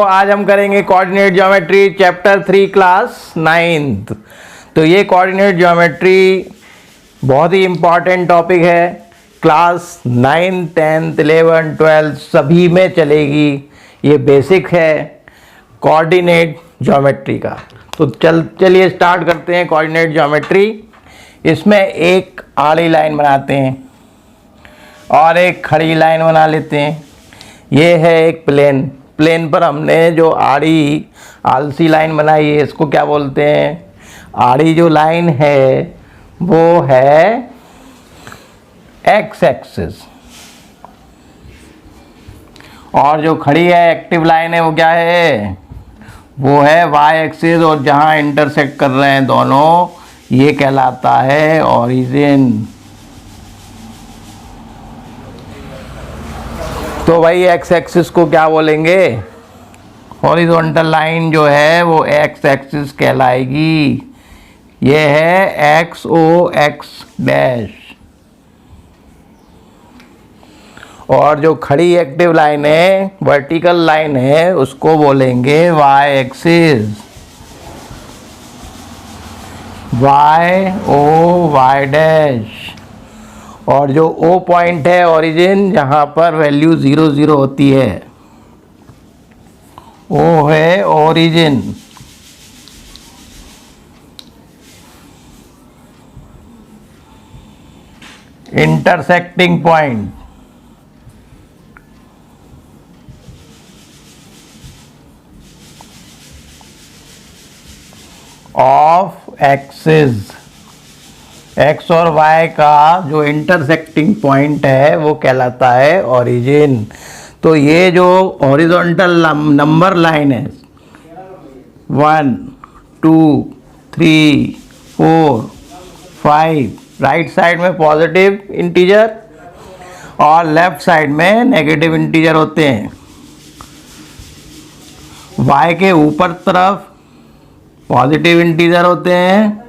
आज हम करेंगे coordinate geometry chapter 3 class 9th। तो ये कोऑर्डिनेट ज्योमेट्री बहुत ही इम्पॉर्टेंट टॉपिक है, क्लास 9, 10th, 11, 12 सभी में चलेगी। ये बेसिक है कोऑर्डिनेट ज्योमेट्री का। तो चलिए स्टार्ट करते हैं कोऑर्डिनेट ज्योमेट्री। इसमें एक आड़ी लाइन बनाते हैं और एक खड़ी लाइन बना लेते हैं। ये है एक प्लेन पर हमने जो आलसी लाइन बनाई है, इसको क्या बोलते हैं? आड़ी जो लाइन है वो है एक्स एक्सिस, और जो खड़ी है एक्टिव लाइन है वो क्या है? वो है वाई एक्सिस। और जहाँ इंटरसेक्ट कर रहे हैं दोनों, ये कहलाता है ओरिजिन। तो भाई एक्स एक्सिस को क्या बोलेंगे? हॉरिजॉन्टल लाइन जो है वो एक्स एक्सिस कहलाएगी। ये है एक्स ओ एक्स डैश। और जो खड़ी एक्टिव लाइन है, वर्टिकल लाइन है, उसको बोलेंगे Y axis, Y O Y dash. और जो ओ पॉइंट है ओरिजिन, जहाँ पर वैल्यू 0 0 होती है, वो है origin. Intersecting point of axis. X और वाई का जो इंटरसेक्टिंग पॉइंट है वो कहलाता है ओरिजिन। तो ये जो हॉरिजॉन्टल नंबर लाइन है 1 2 3 4 5, राइट साइड में पॉजिटिव इंटीजर और लेफ्ट साइड में नेगेटिव इंटीजर होते हैं। वाई के ऊपर तरफ पॉजिटिव इंटीजर होते हैं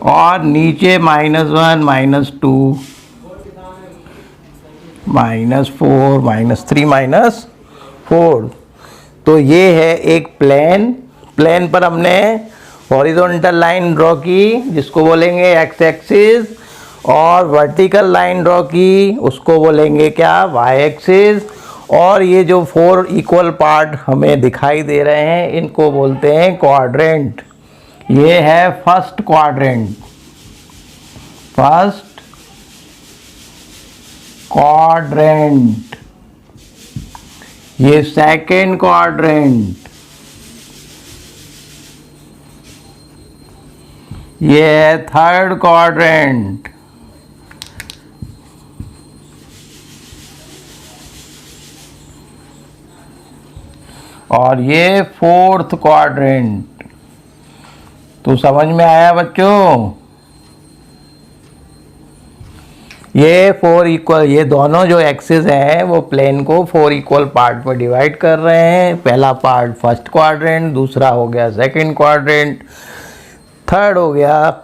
और नीचे -1 -2 -4 -3 -4। तो ये है एक प्लेन पर हमने हॉरिजॉन्टल लाइन ड्रॉ की, जिसको बोलेंगे एक्स एक्सिस, और वर्टिकल लाइन ड्रॉ की, उसको बोलेंगे क्या? Y axis. और ये जो 4 इक्वल पार्ट हमें दिखाई दे रहे हैं, इनको बोलते हैं क्वाड्रेंट। ये है फर्स्ट क्वाड्रेंट, फर्स्ट क्वाड्रेंट। ये सेकंड क्वाड्रेंट, ये है थर्ड क्वाड्रेंट, और ये फोर्थ क्वाड्रेंट। तो समझ में आया बच्चों? ये 4 इक्वल, ये दोनों जो एक्सिस हैं वो प्लेन को 4 इक्वल पार्ट में डिवाइड कर रहे हैं। पहला पार्ट फर्स्ट क्वाड्रेंट, दूसरा हो गया सेकंड क्वाड्रेंट, थर्ड हो गया,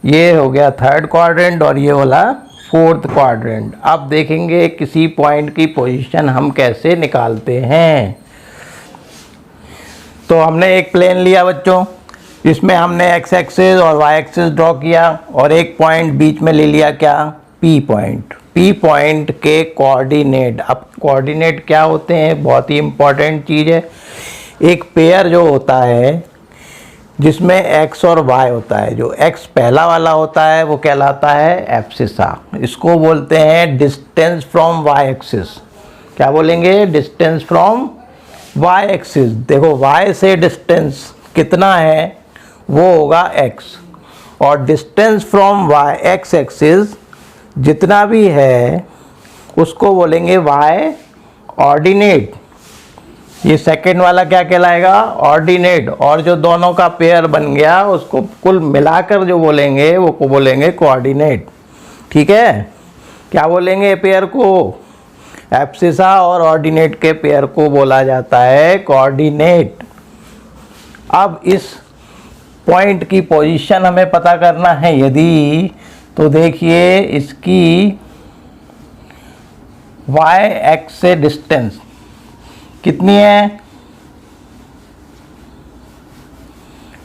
ये हो गया थर्ड क्वाड्रेंट, और ये वाला फोर्थ क्वाड्रेंट। अब देखेंगे किसी पॉइंट की पोजीशन हम कैसे निकालते हैं। तो हमने एक प्लेन लिया बच्चों, इसमें हमने एक्स एक्सिस और वाई एक्सिस ड्रॉ किया, और एक पॉइंट बीच में ले लिया, क्या? P point. पी पॉइंट के कोऑर्डिनेट। अब कोऑर्डिनेट क्या होते हैं? बहुत ही इंपॉर्टेंट चीज़ है। एक पेयर जो होता है जिसमें एक्स और वाई होता है, जो एक्स पहला वाला होता है वो कहलाता है एब्सिसा। इसको बोलते हैं डिस्टेंस फ्रॉम वाई एक्सिस। क्या बोलेंगे? Distance from Y axis. देखो वाई से डिस्टेंस कितना है, वो होगा एक्स, और distance from Y X axis जितना भी है उसको बोलेंगे वाई ऑर्डिनेट। ये सेकंड वाला क्या कहलाएगा? ऑर्डिनेट। और जो दोनों का पेयर बन गया उसको कुल मिलाकर जो बोलेंगे वो को बोलेंगे कोऑर्डिनेट। ठीक है? क्या बोलेंगे पेयर को? एब्सिसा और ऑर्डिनेट के पेयर को बोला जाता है कोऑर्डिनेट। अब इस पॉइंट की पोजीशन हमें पता करना है यदि, तो देखिए इसकी वाई एक्स से डिस्टेंस कितनी है,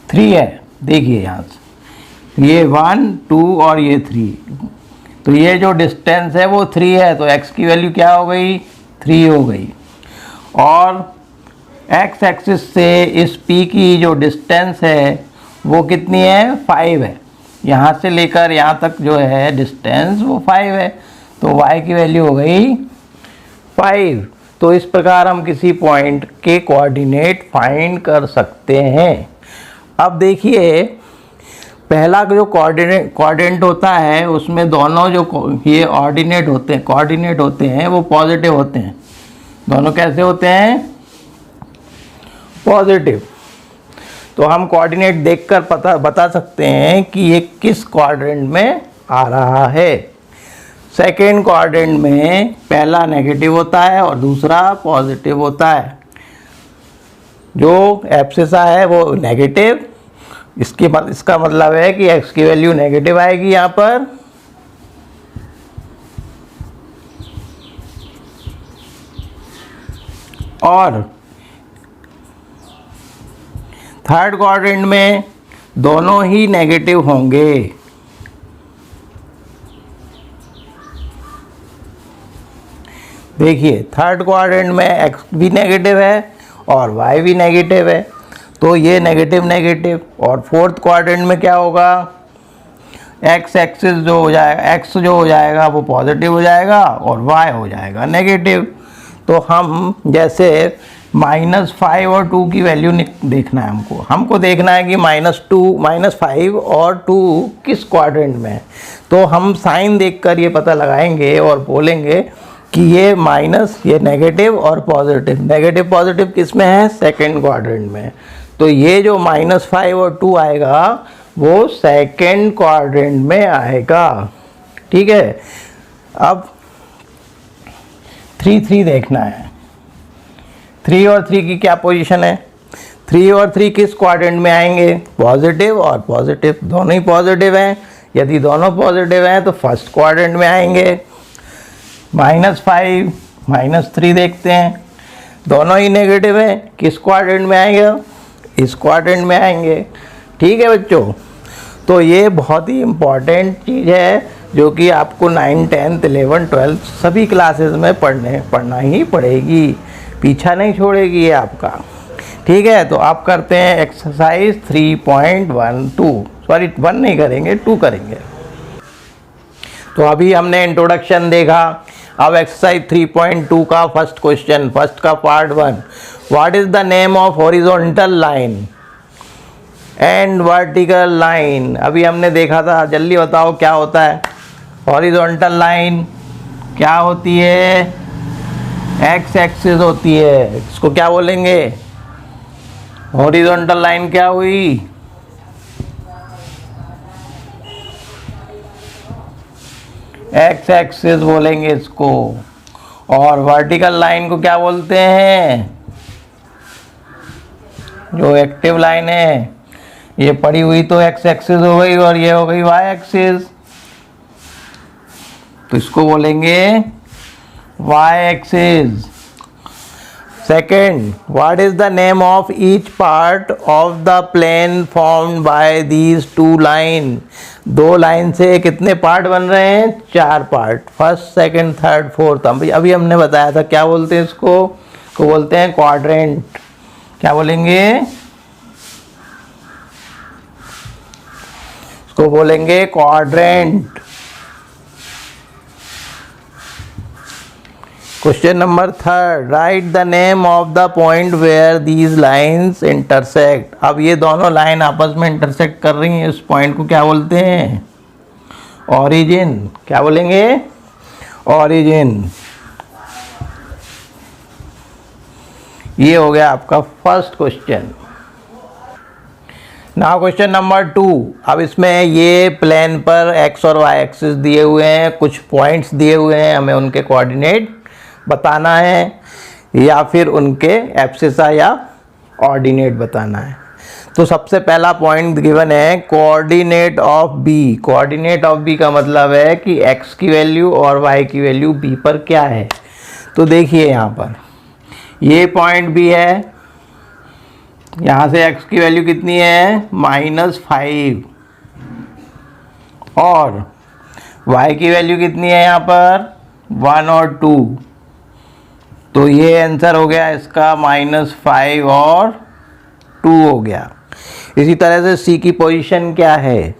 3 है। देखिए यहाँ से ये 1 2 और ये 3, तो ये जो डिस्टेंस है वो 3 है, तो x की वैल्यू क्या हो गई, 3 हो गई। और x एक्सिस से इस p की जो डिस्टेंस है वो कितनी है, 5 है। यहाँ से लेकर यहाँ तक जो है डिस्टेंस वो 5 है, तो y की वैल्यू हो गई 5। तो इस प्रकार हम किसी पॉइंट के कोऑर्डिनेट फाइंड कर सकते हैं। अब देखिए पहला जो कोऑर्डिनेट होता है उसमें दोनों जो ये कोऑर्डिनेट होते हैं वो पॉजिटिव होते हैं। दोनों कैसे होते हैं, पॉजिटिव। तो हम कोऑर्डिनेट देखकर बता सकते हैं कि ये किस क्वाड्रेंट में आ रहा है। सेकेंड क्वाड्रेंट में पहला नेगेटिव होता है और दूसरा पॉजिटिव होता है। जो एब्सिसा है वो नेगेटिव, इसका मतलब है कि x की वैल्यू नेगेटिव आएगी यहाँ पर, और थर्ड क्वाड्रेंट में दोनों ही नेगेटिव होंगे। देखिए थर्ड क्वाड्रेंट में x भी नेगेटिव है और y भी नेगेटिव है, तो ये नेगेटिव नेगेटिव। और फोर्थ क्वाड्रेंट में क्या होगा, x एक्सिस जो हो जाएगा, x जो हो जाएगा वो पॉजिटिव हो जाएगा और y हो जाएगा नेगेटिव। तो हम जैसे -5 और 2 की वैल्यू देखना है, हमको देखना है कि -5 और 2 किस क्वाड्रेंट में है। तो हम साइन देखकर ये पता लगाएंगे और बोलेंगे कि ये माइनस, ये नेगेटिव और पॉजिटिव, नेगेटिव पॉजिटिव किस में है, सेकंड क्वाड्रेंट में। तो ये जो -5 और 2 आएगा वो सेकंड क्वाड्रेंट में आएगा। ठीक है, अब 3 देखना है। 3 और 3 की क्या पोजीशन है, 3 और 3 किस क्वाड्रेंट में आएंगे, पॉजिटिव और पॉजिटिव, दोनों ही पॉजिटिव हैं। यदि दोनों पॉजिटिव हैं तो फर्स्ट क्वाड्रेंट में आएंगे। -5 -3 देखते हैं, दोनों ही नेगेटिव हैं, किस क्वाड्रेंट में आएंगे, इस क्वाड्रेंट में आएंगे। ठीक है बच्चों, तो ये बहुत ही इम्पॉर्टेंट चीज़ है जो कि आपको 9th 10th 11th 12th सभी क्लासेस में पढ़ना ही पड़ेगी, पीछा नहीं छोड़ेगी ये आपका। ठीक है, तो आप करते हैं एक्सरसाइज 3.12, सॉरी 1 नहीं करेंगे, 2 करेंगे। तो अभी हमने इंट्रोडक्शन देखा, अब एक्सरसाइज 3.2 का फर्स्ट क्वेश्चन, फर्स्ट का part 1, what is the name of horizontal line and vertical line. अभी हमने देखा था, जल्दी बताओ क्या होता है। हॉरिजॉन्टल लाइन क्या होती है, एक्स एक्सिस होती है, इसको क्या बोलेंगे, हॉरिजॉन्टल लाइन क्या हुई, एक्स एक्सिस बोलेंगे इसको। और वर्टिकल लाइन को क्या बोलते हैं, जो एक्टिव लाइन है, ये पड़ी हुई तो एक्स एक्सिस हो गई और ये हो गई वाई एक्सिस, तो इसको बोलेंगे Y axis. Second, what is the name of each part of the plane formed by these 2 line. 2 line से कितने पार्ट बन रहे हैं, 4 part, first second third fourth. अभी हमने बताया था, क्या बोलते हैं इसको, बोलते हैं क्वाड्रेंट। क्या बोलेंगे, इसको बोलेंगे quadrant. Question number 3, write the name of the point where these lines intersect. अब ये दोनों लाइन आपस में इंटरसेक्ट कर रही हैं, इस पॉइंट को क्या बोलते हैं, ओरिजिन। क्या बोलेंगे, ओरिजिन। ये हो गया आपका first question. Now question number 2, अब इसमें ये प्लेन पर एक्स और वाई एक्सिस दिए हुए हैं, कुछ पॉइंट्स दिए हुए हैं, हमें उनके कोऑर्डिनेट बताना है या फिर उनके एब्सिसा या ऑर्डिनेट बताना है। तो सबसे पहला पॉइंट गिवन है coordinate of B. Coordinate of B का मतलब है कि एक्स की वैल्यू और वाई की वैल्यू बी पर क्या है। तो देखिए यहाँ पर ये पॉइंट भी है, यहाँ से x की वैल्यू कितनी है -5 और y की वैल्यू कितनी है यहाँ पर 1 और 2। तो ये आंसर हो गया इसका -5 और 2 हो गया। इसी तरह से c की पोजीशन क्या है,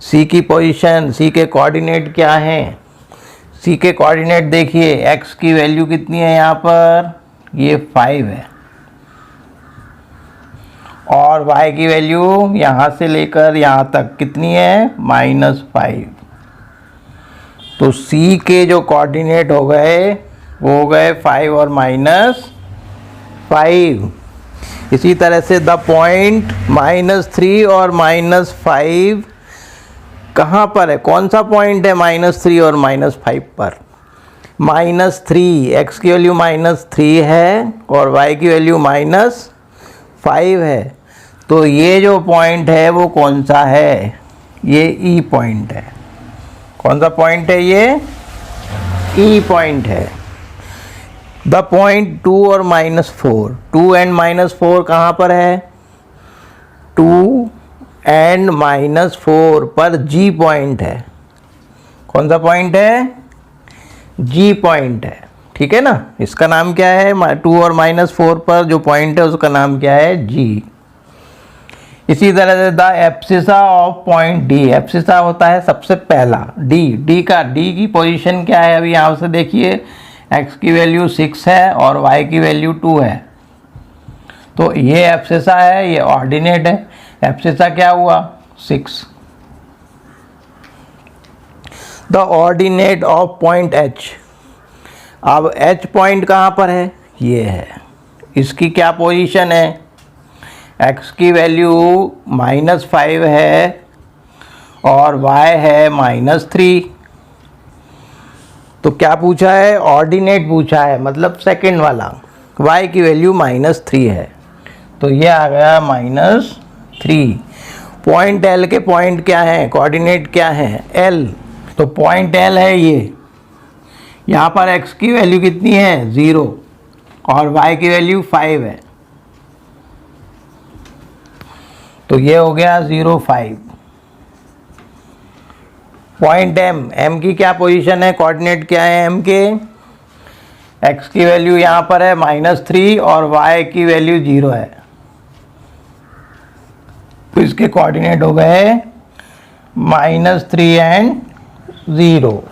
c की पोजीशन, c के कोऑर्डिनेट क्या हैं? c के कोऑर्डिनेट देखिए, x की वैल्यू कितनी है यहाँ पर, ये 5 है और y की वैल्यू यहाँ से लेकर यहाँ तक कितनी है -5। तो c के जो कोऑर्डिनेट हो गए वो हो गए 5 और -5। इसी तरह से द पॉइंट -3 और -5 कहाँ पर है, कौन सा पॉइंट है -3 और -5 पर? -3, x की वैल्यू -3 है और y की वैल्यू -5 है। तो ये जो पॉइंट है वो कौन सा है, ये E पॉइंट है। कौन सा पॉइंट है ये, E पॉइंट है। द पॉइंट 2 और -4, 2 एंड -4 कहाँ पर है, 2 एंड -4 पर G पॉइंट है। कौन सा पॉइंट है, G पॉइंट है, ठीक है ना। इसका नाम क्या है, 2 और -4 पर जो पॉइंट है उसका नाम क्या है, G। इसी तरह से the abscissa of point D, abscissa होता है सबसे पहला, D की पोजीशन क्या है, अभी यहाँ से देखिए x की वैल्यू 6 है और y की वैल्यू 2 है। तो ये एब्सिसा है, ये ऑर्डिनेट है। एब्सिसा क्या हुआ 6। The ordinate of point H, अब H पॉइंट कहाँ पर है, ये है। इसकी क्या पोजीशन है, x की वैल्यू -5 है और y है -3। तो क्या पूछा है, ऑर्डिनेट पूछा है, मतलब सेकंड वाला। y की वैल्यू -3 है, तो ये आ गया -3। पॉइंट L के पॉइंट क्या है, कोऑर्डिनेट क्या है, L। तो पॉइंट L है ये, यहाँ पर x की वैल्यू कितनी है 0 और y की वैल्यू 5 है। तो ये हो गया 0, 5। पॉइंट M की क्या पोजीशन है, कोऑर्डिनेट क्या है M के, x की वैल्यू यहाँ पर है -3 और y की वैल्यू 0 है। तो इसके कोऑर्डिनेट हो गए -3 एंड 0।